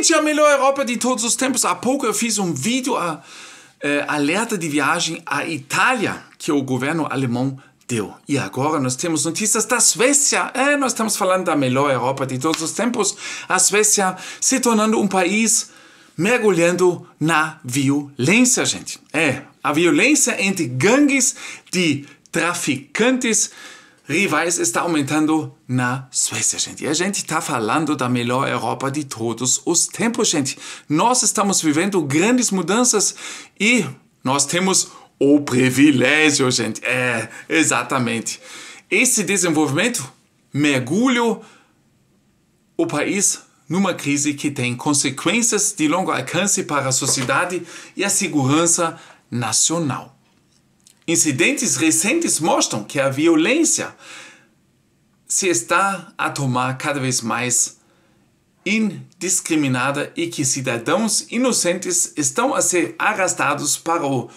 Gente, a melhor Europa de todos os tempos. Há pouco eu fiz um vídeo alerta de viagem à Itália que o governo alemão deu. E agora nós temos notícias da Suécia. Nós estamos falando da melhor Europa de todos os tempos. A Suécia se tornando um país mergulhando na violência, gente. A violência entre gangues de traficantes rivais está aumentando na Suécia, gente. E a gente está falando da melhor Europa de todos os tempos, gente. Nós estamos vivendo grandes mudanças e nós temos o privilégio, gente. Exatamente. Esse desenvolvimento mergulha o país numa crise que tem consequências de longo alcance para a sociedade e a segurança nacional. Incidentes recentes mostram que a violência se está a tomar cada vez mais indiscriminada e que cidadãos inocentes estão a ser arrastados para o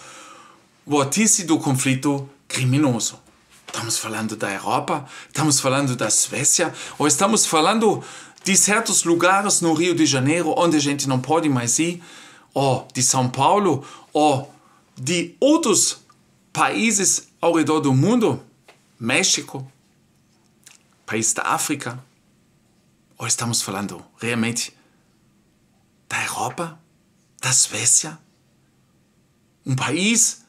vórtice do conflito criminoso. Estamos falando da Europa? Estamos falando da Suécia? Ou estamos falando de certos lugares no Rio de Janeiro onde a gente não pode mais ir? Ou de São Paulo? Ou de outros países ao redor do mundo? México? País da África? Ou estamos falando realmente da Europa? Da Suécia? Um país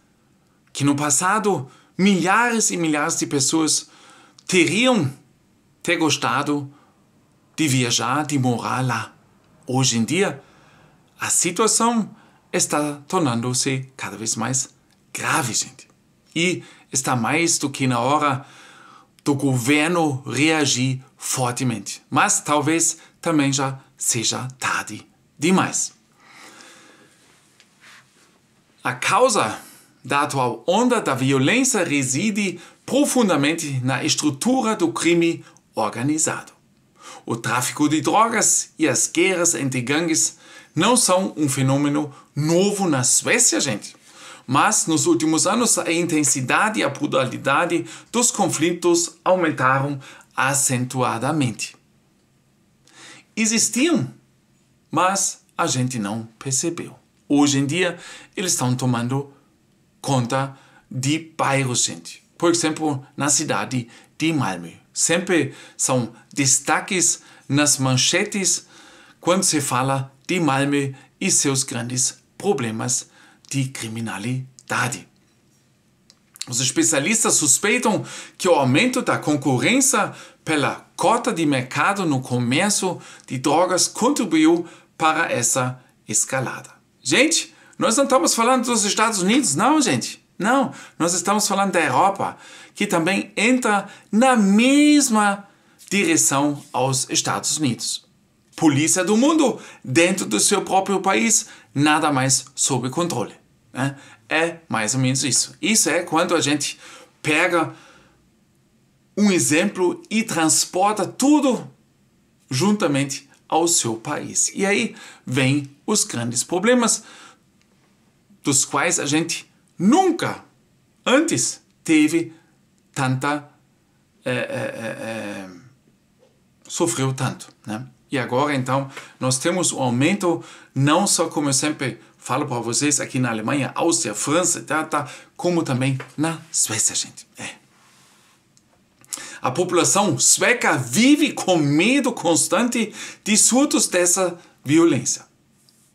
que no passado milhares e milhares de pessoas teriam ter gostado de viajar, de morar lá. Hoje em dia, a situação está tornando-se cada vez mais grave, gente. E está mais do que na hora do governo reagir fortemente. Mas talvez também já seja tarde demais. A causa da atual onda da violência reside profundamente na estrutura do crime organizado. O tráfico de drogas e as guerras entre gangues não são um fenômeno novo na Suécia, gente. Mas nos últimos anos a intensidade e a brutalidade dos conflitos aumentaram acentuadamente. Existiam, mas a gente não percebeu. Hoje em dia eles estão tomando conta de bairros, gente. Por exemplo, na cidade de Malmö. Sempre são destaques nas manchetes quando se fala de Malmö e seus grandes problemas de criminalidade. Os especialistas suspeitam que o aumento da concorrência pela cota de mercado no comércio de drogas contribuiu para essa escalada. Gente, nós não estamos falando dos Estados Unidos, não, gente. Não, nós estamos falando da Europa, que também entra na mesma direção aos Estados Unidos. Polícia do mundo, dentro do seu próprio país, nada mais sob controle. É mais ou menos isso. Isso é quando a gente pega um exemplo e transporta tudo juntamente ao seu país. E aí vem os grandes problemas dos quais a gente nunca antes teve sofreu tanto, né? E agora, então, nós temos um aumento, não só, como eu sempre falo para vocês, aqui na Alemanha, Áustria, França, como também na Suécia, gente. A população sueca vive com medo constante de surtos dessa violência.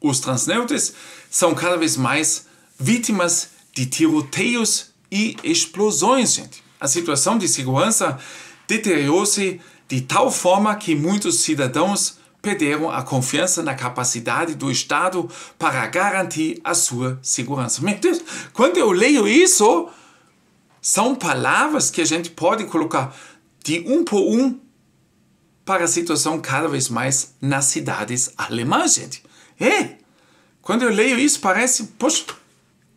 Os transneutres são cada vez mais vítimas de tiroteios e explosões, gente. A situação de segurança deteriorou-se de tal forma que muitos cidadãos perderam a confiança na capacidade do Estado para garantir a sua segurança. Meu Deus, quando eu leio isso, são palavras que a gente pode colocar de um por um para a situação cada vez mais nas cidades alemãs, gente. Quando eu leio isso, parece, poxa,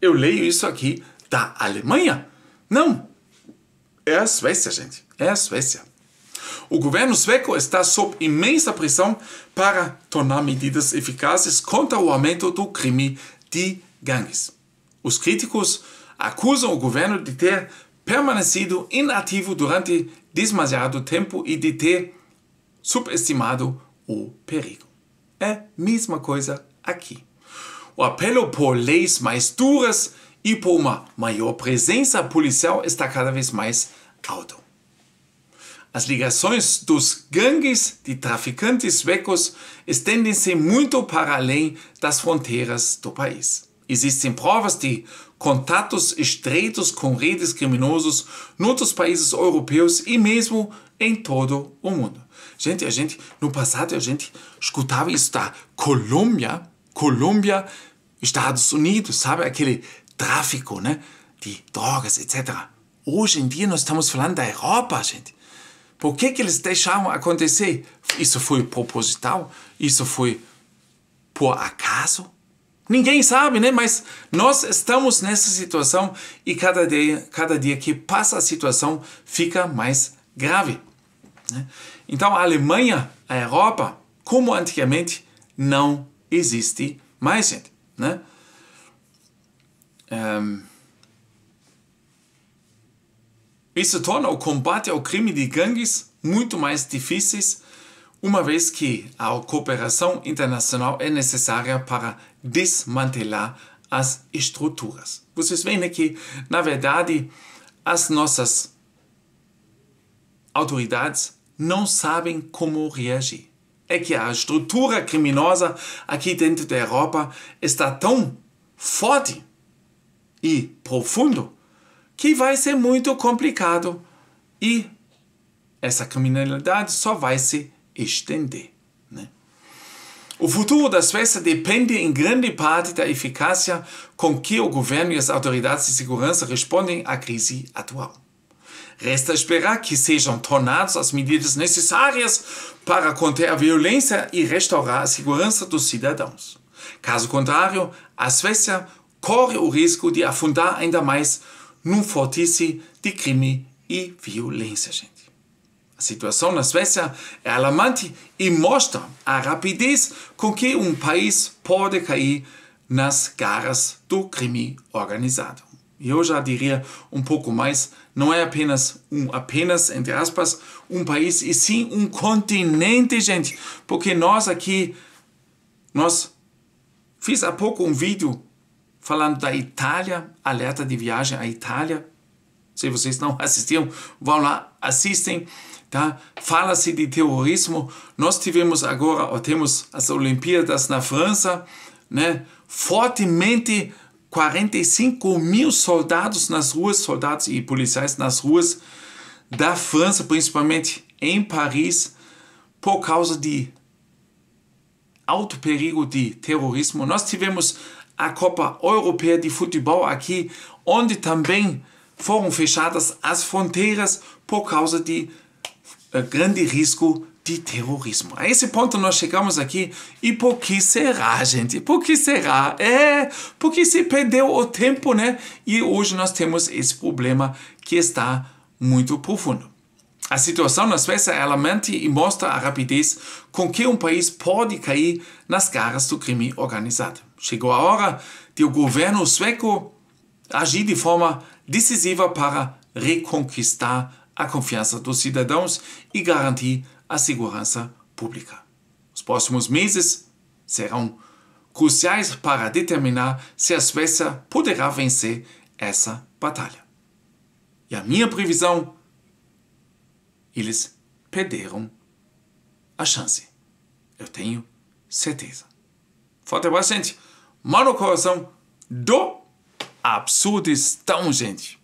eu leio isso aqui da Alemanha. Não, é a Suécia, gente, é a Suécia. O governo sueco está sob imensa pressão para tomar medidas eficazes contra o aumento do crime de gangues. Os críticos acusam o governo de ter permanecido inativo durante demasiado tempo e de ter subestimado o perigo. É a mesma coisa aqui. O apelo por leis mais duras e por uma maior presença policial está cada vez mais alto. As ligações dos gangues de traficantes suecos estendem-se muito para além das fronteiras do país. Existem provas de contatos estreitos com redes criminosas em outros países europeus e mesmo em todo o mundo. No passado, a gente escutava isso da Colômbia, Estados Unidos, sabe? Aquele tráfico, né? De drogas, etc. Hoje em dia, nós estamos falando da Europa, gente. Por que eles deixaram acontecer? Isso foi proposital? Isso foi por acaso? Ninguém sabe, né? Mas nós estamos nessa situação e cada dia que passa a situação fica mais grave, né? Então a Alemanha, a Europa, como antigamente, não existe mais, gente, né? Isso torna o combate ao crime de gangues muito mais difícil, uma vez que a cooperação internacional é necessária para desmantelar as estruturas. Vocês veem que, na verdade, as nossas autoridades não sabem como reagir. É que a estrutura criminosa aqui dentro da Europa está tão forte e profundo que vai ser muito complicado e essa criminalidade só vai se estender, né? O futuro da Suécia depende em grande parte da eficácia com que o governo e as autoridades de segurança respondem à crise atual. Resta esperar que sejam tomadas as medidas necessárias para conter a violência e restaurar a segurança dos cidadãos. Caso contrário, a Suécia corre o risco de afundar ainda mais num vórtice de crime e violência, gente. A situação na Suécia é alarmante e mostra a rapidez com que um país pode cair nas garras do crime organizado. E eu já diria um pouco mais, não é apenas, entre aspas, um país, e sim um continente, gente. Porque fiz há pouco um vídeo falando da Itália, alerta de viagem à Itália. Se vocês não assistiram, vão lá, assistem. Tá? Fala-se de terrorismo. Nós temos as Olimpíadas na França, né? Fortemente 45 mil soldados nas ruas, soldados e policiais nas ruas da França, principalmente em Paris, por causa de alto perigo de terrorismo. Nós tivemos a Copa Europeia de Futebol aqui, onde também foram fechadas as fronteiras por causa de grande risco de terrorismo. A esse ponto nós chegamos aqui. E por que será, gente? Por que será? Porque se perdeu o tempo, né? E hoje nós temos esse problema que está muito profundo. A situação na Suécia é alarmante e mostra a rapidez com que um país pode cair nas garras do crime organizado. Chegou a hora de o governo sueco agir de forma decisiva para reconquistar a confiança dos cidadãos e garantir a segurança pública. Os próximos meses serão cruciais para determinar se a Suécia poderá vencer essa batalha. E a minha previsão, eles perderam a chance. Eu tenho certeza. Forte abraço, gente. Mão no coração do Absurdistão, gente.